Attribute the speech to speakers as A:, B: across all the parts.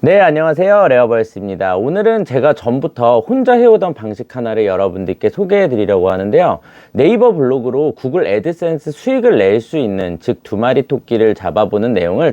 A: 네, 안녕하세요. 레어벌스입니다. 오늘은 제가 전부터 혼자 해오던 방식 하나를 여러분들께 소개해 드리려고 하는데요. 네이버 블로그로 구글 애드센스 수익을 낼 수 있는, 즉 두 마리 토끼를 잡아보는 내용을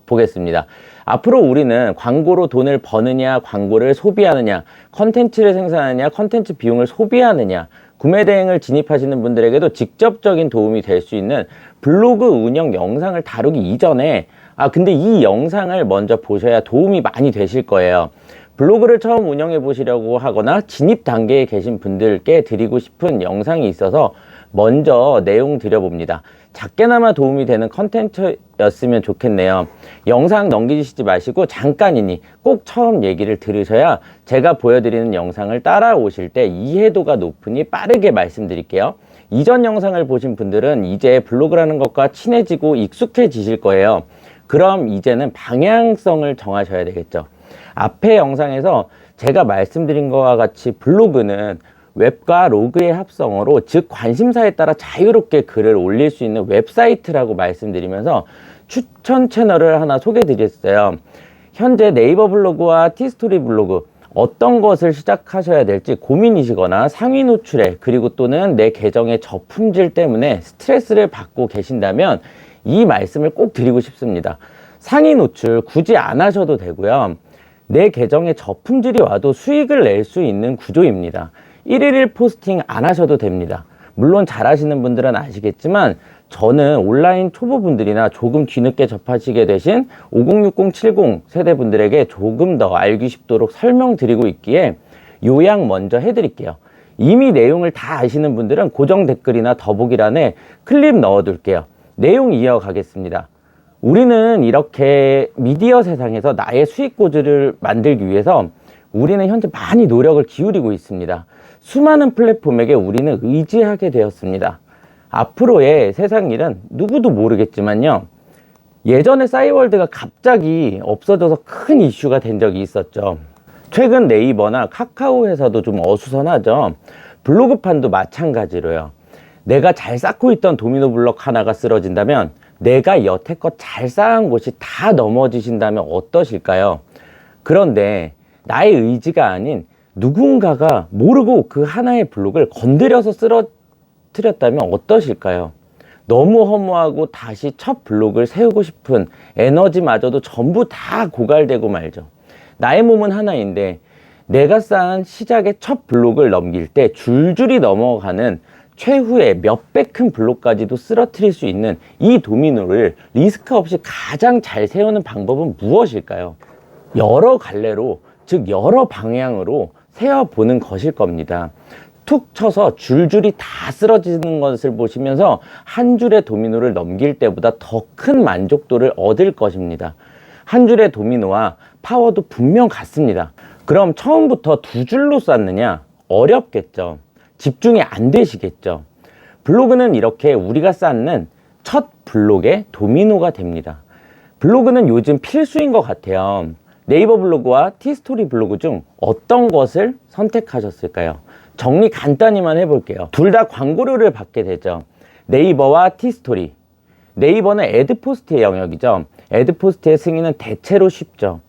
A: 보겠습니다. 앞으로 우리는 광고로 돈을 버느냐, 광고를 소비하느냐, 컨텐츠를 생산하느냐, 컨텐츠 비용을 소비하느냐, 구매 대행을 진입하시는 분들에게도 직접적인 도움이 될 수 있는 블로그 운영 영상을 다루기 이전에 근데 이 영상을 먼저 보셔야 도움이 많이 되실 거예요. 블로그를 처음 운영해 보시려고 하거나 진입 단계에 계신 분들께 드리고 싶은 영상이 있어서 먼저 내용 드려봅니다. 작게나마 도움이 되는 컨텐츠였으면 좋겠네요. 영상 넘기시지 마시고 잠깐이니 꼭 처음 얘기를 들으셔야 제가 보여드리는 영상을 따라오실 때 이해도가 높으니 빠르게 말씀드릴게요. 이전 영상을 보신 분들은 이제 블로그라는 것과 친해지고 익숙해지실 거예요. 그럼 이제는 방향성을 정하셔야 되겠죠. 앞에 영상에서 제가 말씀드린 것과 같이 블로그는 웹과 로그의 합성어로, 즉 관심사에 따라 자유롭게 글을 올릴 수 있는 웹사이트라고 말씀드리면서 추천 채널을 하나 소개해 드렸어요. 현재 네이버 블로그와 티스토리 블로그 어떤 것을 시작하셔야 될지 고민이시거나 상위 노출에, 그리고 또는 내 계정의 저품질 때문에 스트레스를 받고 계신다면 이 말씀을 꼭 드리고 싶습니다. 상위 노출 굳이 안 하셔도 되고요. 내 계정에 저품질이 와도 수익을 낼 수 있는 구조입니다. 1일 포스팅 안 하셔도 됩니다. 물론 잘 하시는 분들은 아시겠지만 저는 온라인 초보분들이나 조금 뒤늦게 접하시게 되신 5060, 70 세대분들에게 조금 더 알기 쉽도록 설명드리고 있기에 요약 먼저 해드릴게요. 이미 내용을 다 아시는 분들은 고정 댓글이나 더보기란에 클립 넣어둘게요. 내용 이어가겠습니다. 우리는 이렇게 미디어 세상에서 나의 수익 구조를 만들기 위해서 우리는 현재 많이 노력을 기울이고 있습니다. 수많은 플랫폼에게 우리는 의지하게 되었습니다. 앞으로의 세상 일은 누구도 모르겠지만요. 예전에 싸이월드가 갑자기 없어져서 큰 이슈가 된 적이 있었죠. 최근 네이버나 카카오에서도 좀 어수선하죠. 블로그판도 마찬가지로요. 내가 잘 쌓고 있던 도미노 블록 하나가 쓰러진다면, 내가 여태껏 잘 쌓은 곳이 다 넘어지신다면 어떠실까요? 그런데 나의 의지가 아닌 누군가가 모르고 그 하나의 블록을 건드려서 쓰러뜨렸다면 어떠실까요? 너무 허무하고 다시 첫 블록을 세우고 싶은 에너지마저도 전부 다 고갈되고 말죠. 나의 몸은 하나인데 내가 쌓은 시작의 첫 블록을 넘길 때 줄줄이 넘어가는 최후의 몇백 큰 블록까지도 쓰러뜨릴 수 있는 이 도미노를 리스크 없이 가장 잘 세우는 방법은 무엇일까요? 여러 갈래로, 즉 여러 방향으로 세워보는 것일 겁니다. 툭 쳐서 줄줄이 다 쓰러지는 것을 보시면서 한 줄의 도미노를 넘길 때보다 더 큰 만족도를 얻을 것입니다. 한 줄의 도미노와 파워도 분명 같습니다. 그럼 처음부터 두 줄로 쌓느냐? 어렵겠죠. 집중이 안 되시겠죠. 블로그는 이렇게 우리가 쌓는 첫 블록의 도미노가 됩니다. 블로그는 요즘 필수인 것 같아요. 네이버 블로그와 티스토리 블로그 중 어떤 것을 선택하셨을까요? 정리 간단히만 해볼게요. 둘 다 광고료를 받게 되죠. 네이버와 티스토리. 네이버는 애드포스트의 영역이죠. 애드포스트의 승인은 대체로 쉽죠.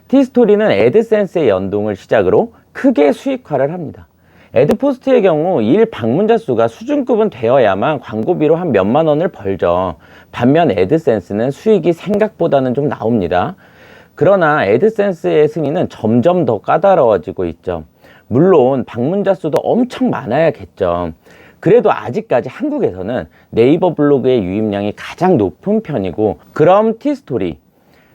A: 티스토리는 애드센스의 연동을 시작으로 크게 수익화를 합니다. 애드포스트의 경우 일 방문자 수가 수준급은 되어야만 광고비로 한 몇만 원을 벌죠. 반면 애드센스는 수익이 생각보다는 좀 나옵니다. 그러나 애드센스의 승인은 점점 더 까다로워지고 있죠. 물론 방문자 수도 엄청 많아야겠죠. 그래도 아직까지 한국에서는 네이버 블로그의 유입량이 가장 높은 편이고, 그럼 티스토리,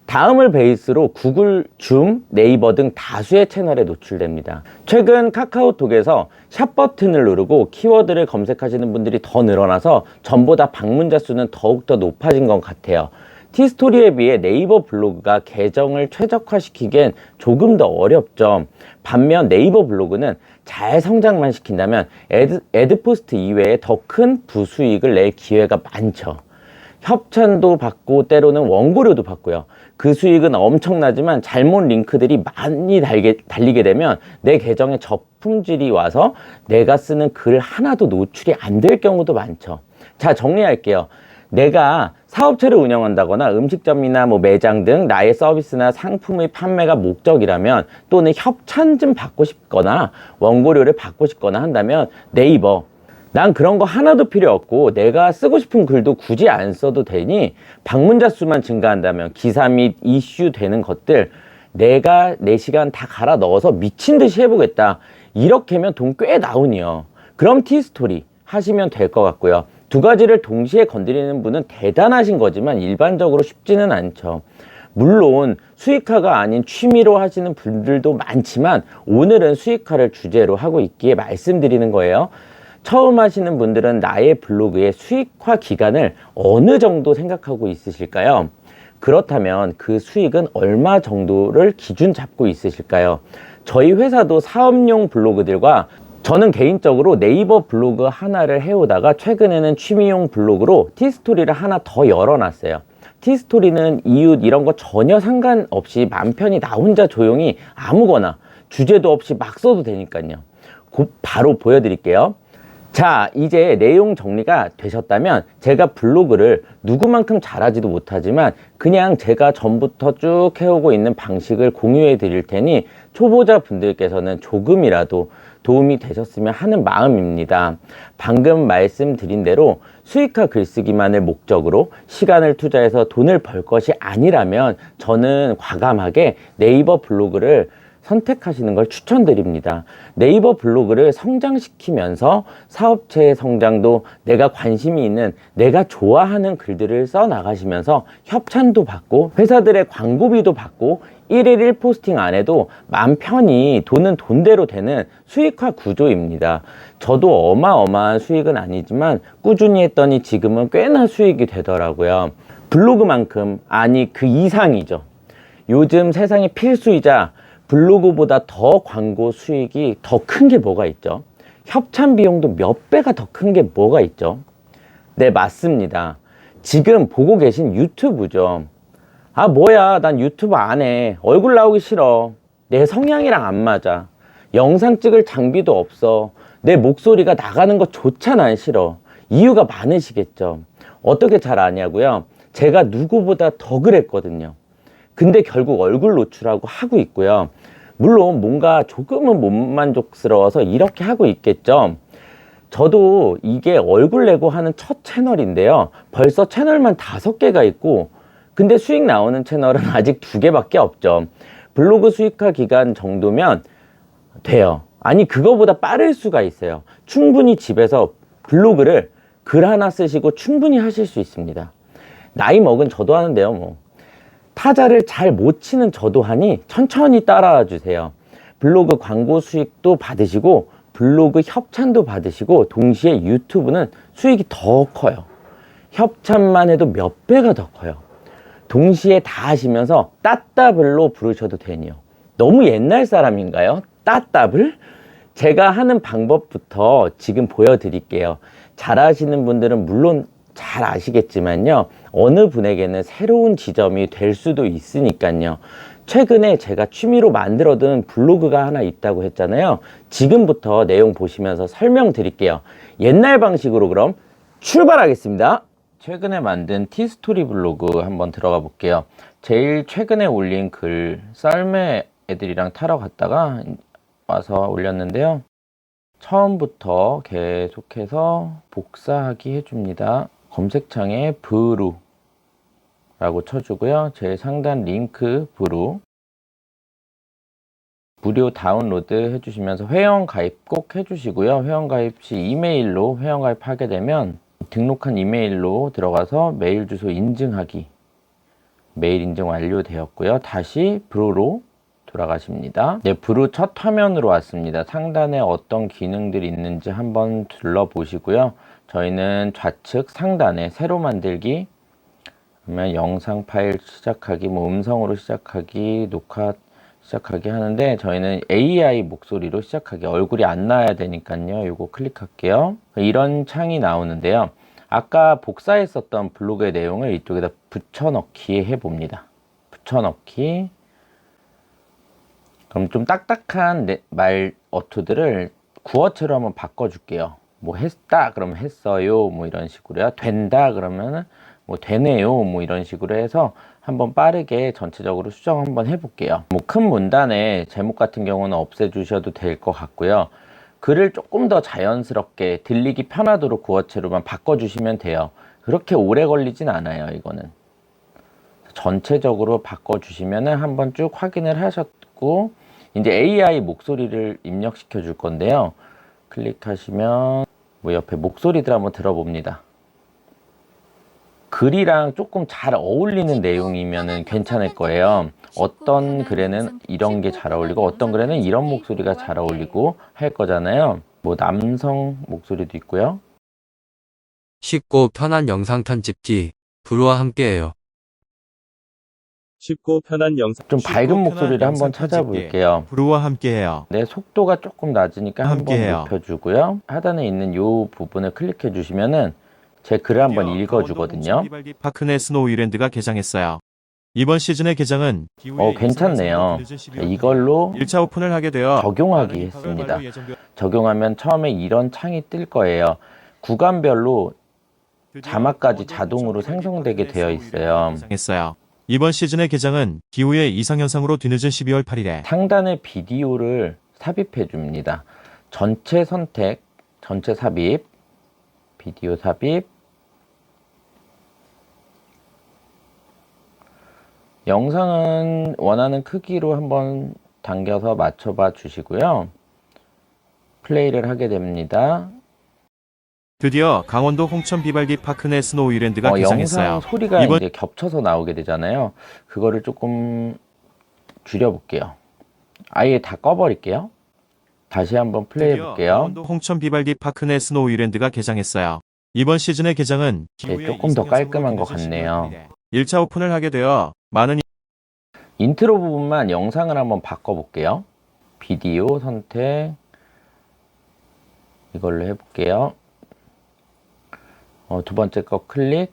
A: 다음을 베이스로 구글, 줌, 네이버 등 다수의 채널에 노출됩니다. 최근 카카오톡에서 샵 버튼을 누르고 키워드를 검색하시는 분들이 더 늘어나서 전보다 방문자 수는 더욱더 높아진 것 같아요. 티스토리에 비해 네이버 블로그가 계정을 최적화시키기엔 조금 더 어렵죠. 반면 네이버 블로그는 잘 성장만 시킨다면 애드포스트 이외에 더 큰 부수익을 낼 기회가 많죠. 협찬도 받고 때로는 원고료도 받고요. 그 수익은 엄청나지만 잘못 링크들이 많이 달리게 되면 내 계정에 저품질이 와서 내가 쓰는 글 하나도 노출이 안 될 경우도 많죠. 자, 정리할게요. 내가 사업체를 운영한다거나 음식점이나 뭐 매장 등 나의 서비스나 상품의 판매가 목적이라면, 또는 협찬 좀 받고 싶거나 원고료를 받고 싶거나 한다면 네이버, 난 그런 거 하나도 필요 없고 내가 쓰고 싶은 글도 굳이 안 써도 되니 방문자 수만 증가한다면 기사 및 이슈 되는 것들 내가 내 시간 다 갈아 넣어서 미친 듯이 해보겠다, 이렇게 하면 돈 꽤 나오니요. 그럼 티스토리 하시면 될 것 같고요. 두 가지를 동시에 건드리는 분은 대단하신 거지만 일반적으로 쉽지는 않죠. 물론 수익화가 아닌 취미로 하시는 분들도 많지만 오늘은 수익화를 주제로 하고 있기에 말씀드리는 거예요. 처음 하시는 분들은 나의 블로그의 수익화 기간을 어느 정도 생각하고 있으실까요? 그렇다면 그 수익은 얼마 정도를 기준 잡고 있으실까요? 저희 회사도 사업용 블로그들과, 저는 개인적으로 네이버 블로그 하나를 해오다가 최근에는 취미용 블로그로 티스토리를 하나 더 열어놨어요. 티스토리는 이웃 이런 거 전혀 상관없이 맘 편히 나 혼자 조용히 아무거나 주제도 없이 막 써도 되니까요. 곧 바로 보여드릴게요. 자, 이제 내용 정리가 되셨다면 제가 블로그를 누구만큼 잘하지도 못하지만 그냥 제가 전부터 쭉 해오고 있는 방식을 공유해 드릴 테니 초보자 분들께서는 조금이라도 도움이 되셨으면 하는 마음입니다. 방금 말씀드린 대로 수익화 글쓰기만을 목적으로 시간을 투자해서 돈을 벌 것이 아니라면 저는 과감하게 네이버 블로그를 선택하시는 걸 추천드립니다. 네이버 블로그를 성장시키면서 사업체의 성장도, 내가 관심이 있는, 내가 좋아하는 글들을 써 나가시면서 협찬도 받고 회사들의 광고비도 받고 1일 1포스팅 안 해도 맘 편히 돈은 돈대로 되는 수익화 구조입니다. 저도 어마어마한 수익은 아니지만 꾸준히 했더니 지금은 꽤나 수익이 되더라고요. 블로그만큼, 아니 그 이상이죠. 요즘 세상의 필수이자 블로그보다 더 광고 수익이 더 큰 게 뭐가 있죠? 협찬 비용도 몇 배가 더 큰 게 뭐가 있죠? 네, 맞습니다. 지금 보고 계신 유튜브죠. 아, 뭐야, 난 유튜브 안 해. 얼굴 나오기 싫어. 내 성향이랑 안 맞아. 영상 찍을 장비도 없어. 내 목소리가 나가는 것조차 난 싫어. 이유가 많으시겠죠. 어떻게 잘 아냐고요? 제가 누구보다 더 그랬거든요. 근데 결국 얼굴 노출하고 하고 있고요. 물론 뭔가 조금은 못 만족스러워서 이렇게 하고 있겠죠. 저도 이게 얼굴 내고 하는 첫 채널인데요. 벌써 채널만 5개가 있고, 근데 수익 나오는 채널은 아직 2개밖에 없죠. 블로그 수익화 기간 정도면 돼요. 아니, 그거보다 빠를 수가 있어요. 충분히 집에서 블로그를 글 하나 쓰시고 충분히 하실 수 있습니다. 나이 먹은 저도 하는데요, 뭐. 타자를 잘 못 치는 저도 하니 천천히 따라와 주세요. 블로그 광고 수익도 받으시고 블로그 협찬도 받으시고 동시에 유튜브는 수익이 더 커요. 협찬만 해도 몇 배가 더 커요. 동시에 다 하시면서 따따블로 부르셔도 되니요. 너무 옛날 사람인가요? 따따블? 제가 하는 방법부터 지금 보여드릴게요. 잘하시는 분들은 물론 잘 아시겠지만요, 어느 분에게는 새로운 지점이 될 수도 있으니까요. 최근에 제가 취미로 만들어둔 블로그가 하나 있다고 했잖아요. 지금부터 내용 보시면서 설명드릴게요. 옛날 방식으로 그럼 출발하겠습니다. 최근에 만든 티스토리 블로그 한번 들어가 볼게요. 제일 최근에 올린 글, 썰매 애들이랑 타러 갔다가 와서 올렸는데요. 처음부터 계속해서 복사하기 해줍니다. 검색창에 브루 라고 쳐주고요. 제일 상단 링크 브루, 무료 다운로드 해주시면서 회원 가입 꼭 해주시고요. 회원 가입 시 이메일로 회원 가입하게 되면 등록한 이메일로 들어가서 메일 주소 인증하기, 메일 인증 완료되었고요. 다시 브루로 돌아가십니다. 네, 브루 첫 화면으로 왔습니다. 상단에 어떤 기능들이 있는지 한번 둘러보시고요. 저희는 좌측 상단에 새로 만들기, 그러면 영상 파일 시작하기, 뭐 음성으로 시작하기, 녹화 시작하기 하는데 저희는 AI 목소리로 시작하기, 얼굴이 안 나와야 되니까요. 요거 클릭할게요. 이런 창이 나오는데요. 아까 복사했었던 블로그의 내용을 이쪽에다 붙여넣기 해봅니다. 붙여넣기. 그럼 좀 딱딱한 말 어투들을 구어체로 한번 바꿔줄게요. 뭐 했다 그러면 했어요 뭐 이런 식으로요. 된다 그러면은 뭐 되네요 뭐 이런 식으로 해서 한번 빠르게 전체적으로 수정 한번 해볼게요. 뭐 큰 문단의 제목 같은 경우는 없애주셔도 될 것 같고요. 글을 조금 더 자연스럽게 들리기 편하도록 구어체로만 바꿔주시면 돼요. 그렇게 오래 걸리진 않아요. 이거는 전체적으로 바꿔주시면은 한번 쭉 확인을 하셨고, 이제 AI 목소리를 입력시켜 줄 건데요. 클릭하시면 뭐 옆에 목소리들 한번 들어봅니다. 글이랑 조금 잘 어울리는 내용이면은 괜찮을 거예요. 어떤 글에는 이런 게 잘 어울리고 어떤 글에는 이런 목소리가 잘 어울리고 할 거잖아요. 뭐 남성 목소리도 있고요.
B: 쉽고 편한 영상 편집기, 브루와 함께해요.
C: 쉽고 편한 영상
A: 좀
D: 쉽고
A: 밝은
D: 편한
A: 목소리를 한번
D: 영상 편집기.
A: 찾아볼게요.
D: 브루와 함께해요.
A: 네, 속도가 조금 낮으니까 한번
D: 함께해요.
A: 높여주고요. 하단에 있는 요 부분을 클릭해 주시면은 제 글을 한번 읽어주거든요.
D: 파크네 스노우이랜드가 개장했어요. 이번 시즌의 개장은
A: 괜찮네요. 이걸로
D: 1차 오픈을 하게 되어
A: 적용하기 했습니다. 적용하면 처음에 이런 창이 뜰 거예요. 구간별로 자막까지 자동으로 생성되게 되어 있어요.
D: 개장했어요. 이번 시즌의 개장은 기후의 이상현상으로 뒤늦은 12월 8일에
A: 상단에 비디오를 삽입해 줍니다. 전체 선택, 전체 삽입, 비디오 삽입, 영상은 원하는 크기로 한번 당겨서 맞춰봐 주시고요. 플레이를 하게 됩니다.
D: 드디어 강원도 홍천 비발디 파크네 스노우이랜드가 개장했어요.
A: 영상 소리가
D: 이번
A: 이제 겹쳐서 나오게 되잖아요. 그거를 조금 줄여볼게요. 아예 다 꺼버릴게요. 다시 한번 플레이 해볼게요.
D: 강원도 홍천 비발디 파크네 스노우이랜드가 개장했어요. 이번 시즌의 개장은
A: 네, 조금 더 깔끔한 것 같네요.
D: 1차 오픈을 하게 되어 많은
A: 인트로 부분만 영상을 한번 바꿔볼게요. 비디오 선택 이걸로 해볼게요. 두 번째 거 클릭,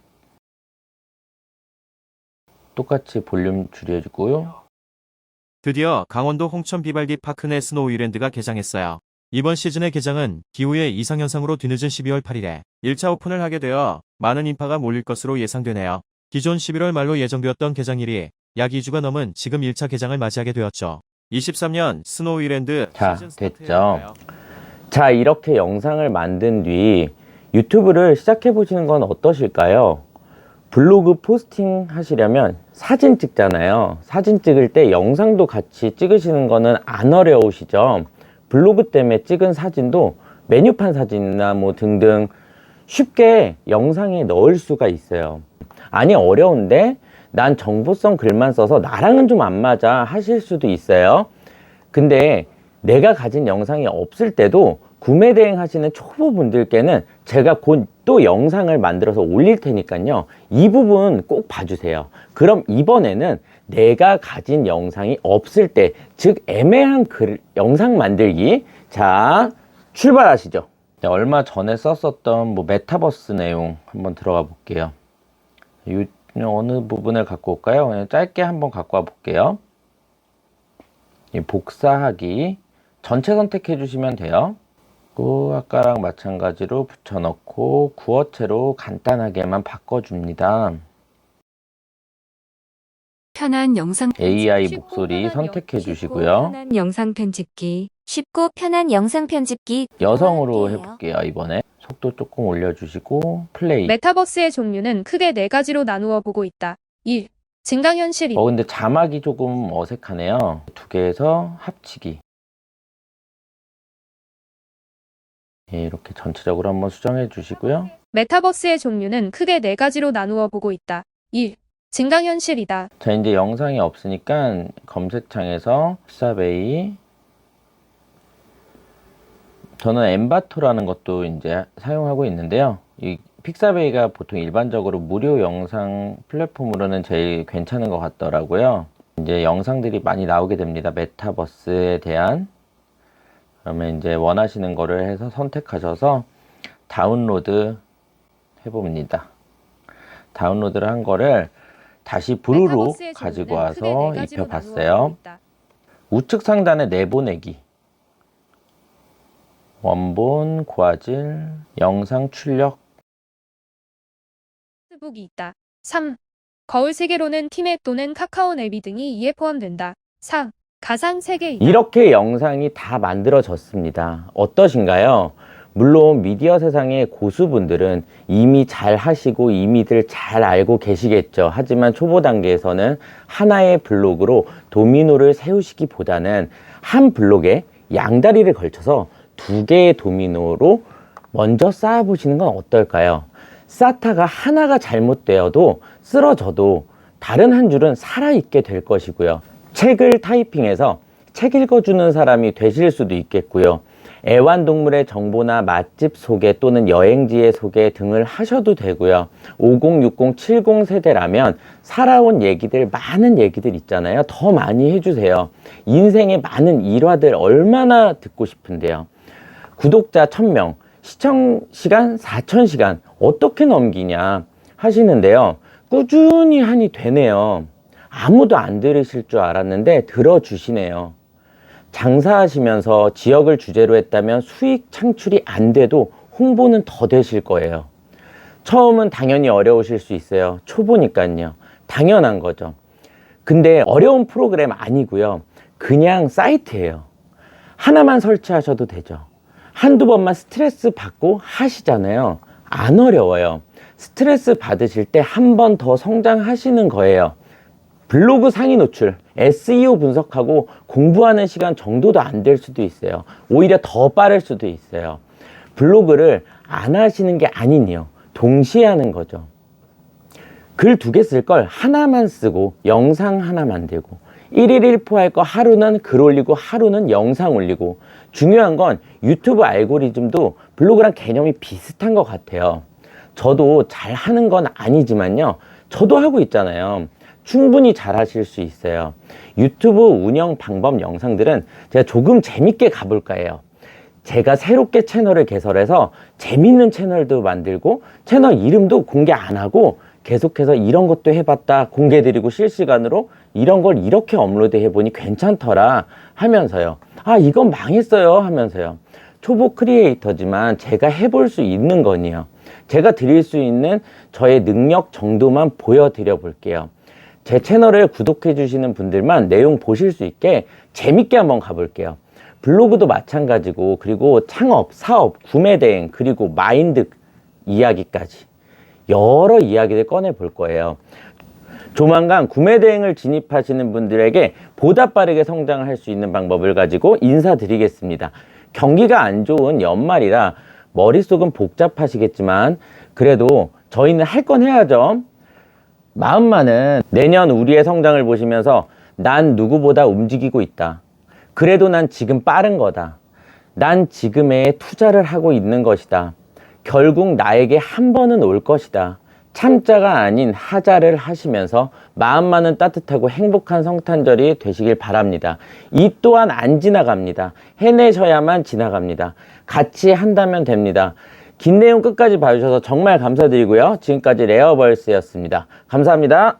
A: 똑같이 볼륨 줄여주고요.
D: 드디어 강원도 홍천 비발디 파크네 스노우이랜드가 개장했어요. 이번 시즌의 개장은 기후의 이상현상으로 뒤늦은 12월 8일에 1차 오픈을 하게 되어 많은 인파가 몰릴 것으로 예상되네요. 기존 11월 말로 예정되었던 개장일이 약 2주가 넘은 지금 1차 개장을 맞이하게 되었죠. 23년 스노우이랜드
A: 자,
D: 시즌
A: 됐죠.
D: 스타트해볼까요?
A: 자, 이렇게 영상을 만든 뒤 유튜브를 시작해 보시는 건 어떠실까요? 블로그 포스팅 하시려면 사진 찍잖아요. 사진 찍을 때 영상도 같이 찍으시는 거는 안 어려우시죠? 블로그 때문에 찍은 사진도 메뉴판 사진이나 뭐 등등 쉽게 영상에 넣을 수가 있어요. 아니, 어려운데 난 정보성 글만 써서 나랑은 좀 안 맞아 하실 수도 있어요. 근데 내가 가진 영상이 없을 때도 구매 대행 하시는 초보분들께는 제가 곧 또 영상을 만들어서 올릴 테니까요. 이 부분 꼭 봐주세요. 그럼 이번에는 내가 가진 영상이 없을 때, 즉 애매한 영상 만들기. 자, 출발하시죠. 네, 얼마 전에 썼었던 뭐 메타버스 내용 한번 들어가 볼게요. 어느 부분을 갖고 올까요? 그냥 짧게 한번 갖고 와 볼게요. 이 복사하기 전체 선택해 주시면 돼요. 아까랑 마찬가지로 붙여넣고 구어체로 간단하게만 바꿔줍니다.
E: 편한 영상
A: AI
E: 편집.
A: 목소리
E: 쉽고
A: 선택해
E: 쉽고
A: 주시고요.
E: 편한 영상 편집기. 쉽고 편한 영상 편집기.
A: 여성으로
E: 할게요.
A: 해볼게요. 이번에 속도 조금 올려주시고 플레이.
F: 메타버스의 종류는 크게 네 가지로 나누어 보고 있다. 1. 증강현실.
A: 근데 자막이 조금 어색하네요. 두 개에서 합치기. 예, 이렇게 전체적으로 한번 수정해 주시고요.
F: 메타버스의 종류는 크게 네 가지로 나누어 보고 있다. 1. 증강현실이다.
A: 자, 이제 영상이 없으니까 검색창에서 픽사베이, 저는 엠바토라는 것도 이제 사용하고 있는데요. 이 픽사베이가 보통 일반적으로 무료 영상 플랫폼으로는 제일 괜찮은 것 같더라고요. 이제 영상들이 많이 나오게 됩니다. 메타버스에 대한. 그러면 이제 원하시는 거를 해서 선택하셔서 다운로드 해봅니다. 다운로드를 한 거를 다시 브루로
F: 메타버스의
A: 가지고
F: 종류는
A: 와서
F: 크게 네 가지로
A: 입혀봤어요.
F: 나누어 보고 있다.
A: 우측 상단에 내보내기. 원본, 고화질, 영상 출력.
F: 페이스북이 있다. 3. 거울 세계로는 티맵 또는 카카오 내비 등이 이에 포함된다. 4. 가상 세계이다.
A: 이렇게 영상이 다 만들어졌습니다. 어떠신가요? 물론 미디어 세상의 고수분들은 이미 잘 하시고 이미들 잘 알고 계시겠죠. 하지만 초보 단계에서는 하나의 블록으로 도미노를 세우시기보다는 한 블록에 양다리를 걸쳐서 두 개의 도미노로 먼저 쌓아보시는 건 어떨까요? 쌓다가 하나가 잘못되어도 쓰러져도 다른 한 줄은 살아있게 될 것이고요. 책을 타이핑해서 책 읽어주는 사람이 되실 수도 있겠고요. 애완동물의 정보나 맛집 소개 또는 여행지의 소개 등을 하셔도 되고요. 50, 60, 70 세대라면 살아온 얘기들, 많은 얘기들 있잖아요. 더 많이 해주세요. 인생의 많은 일화들 얼마나 듣고 싶은데요. 구독자 1000명, 시청 시간 4000시간 어떻게 넘기냐 하시는데요. 꾸준히 하니 되네요. 아무도 안 들으실 줄 알았는데 들어주시네요. 장사하시면서 지역을 주제로 했다면 수익 창출이 안 돼도 홍보는 더 되실 거예요. 처음은 당연히 어려우실 수 있어요. 초보니까요. 당연한 거죠. 근데 어려운 프로그램 아니고요. 그냥 사이트예요. 하나만 설치하셔도 되죠. 한두 번만 스트레스 받고 하시잖아요. 안 어려워요. 스트레스 받으실 때 한 번 더 성장하시는 거예요. 블로그 상위 노출, SEO 분석하고 공부하는 시간 정도도 안 될 수도 있어요. 오히려 더 빠를 수도 있어요. 블로그를 안 하시는 게 아니니요. 동시에 하는 거죠. 글 2개 쓸 걸 하나만 쓰고 영상 하나 만들고 1일 1포 할 거 하루는 글 올리고 하루는 영상 올리고 중요한 건 유튜브 알고리즘도 블로그랑 개념이 비슷한 것 같아요. 저도 잘 하는 건 아니지만요. 저도 하고 있잖아요. 충분히 잘 하실 수 있어요. 유튜브 운영 방법 영상들은 제가 조금 재밌게 가볼까 해요. 제가 새롭게 채널을 개설해서 재밌는 채널도 만들고 채널 이름도 공개 안 하고 계속해서 이런 것도 해봤다 공개드리고 실시간으로 이런 걸 이렇게 업로드 해보니 괜찮더라 하면서요. 아 이건 망했어요 하면서요. 초보 크리에이터지만 제가 해볼 수 있는 거니요. 제가 드릴 수 있는 저의 능력 정도만 보여드려 볼게요. 제 채널을 구독해 주시는 분들만 내용 보실 수 있게 재밌게 한번 가볼게요. 블로그도 마찬가지고 그리고 창업, 사업, 구매 대행 그리고 마인드 이야기까지 여러 이야기를 꺼내 볼 거예요. 조만간 구매 대행을 진입하시는 분들에게 보다 빠르게 성장을 할 수 있는 방법을 가지고 인사드리겠습니다. 경기가 안 좋은 연말이라 머릿속은 복잡하시겠지만 그래도 저희는 할 건 해야죠. 마음만은 내년 우리의 성장을 보시면서 난 누구보다 움직이고 있다. 그래도 난 지금 빠른 거다. 난 지금에 투자를 하고 있는 것이다. 결국 나에게 한 번은 올 것이다. 참자가 아닌 하자를 하시면서 마음만은 따뜻하고 행복한 성탄절이 되시길 바랍니다. 이 또한 안 지나갑니다. 해내셔야만 지나갑니다. 같이 한다면 됩니다. 긴 내용 끝까지 봐주셔서 정말 감사드리고요. 지금까지 레어벌스였습니다. 감사합니다.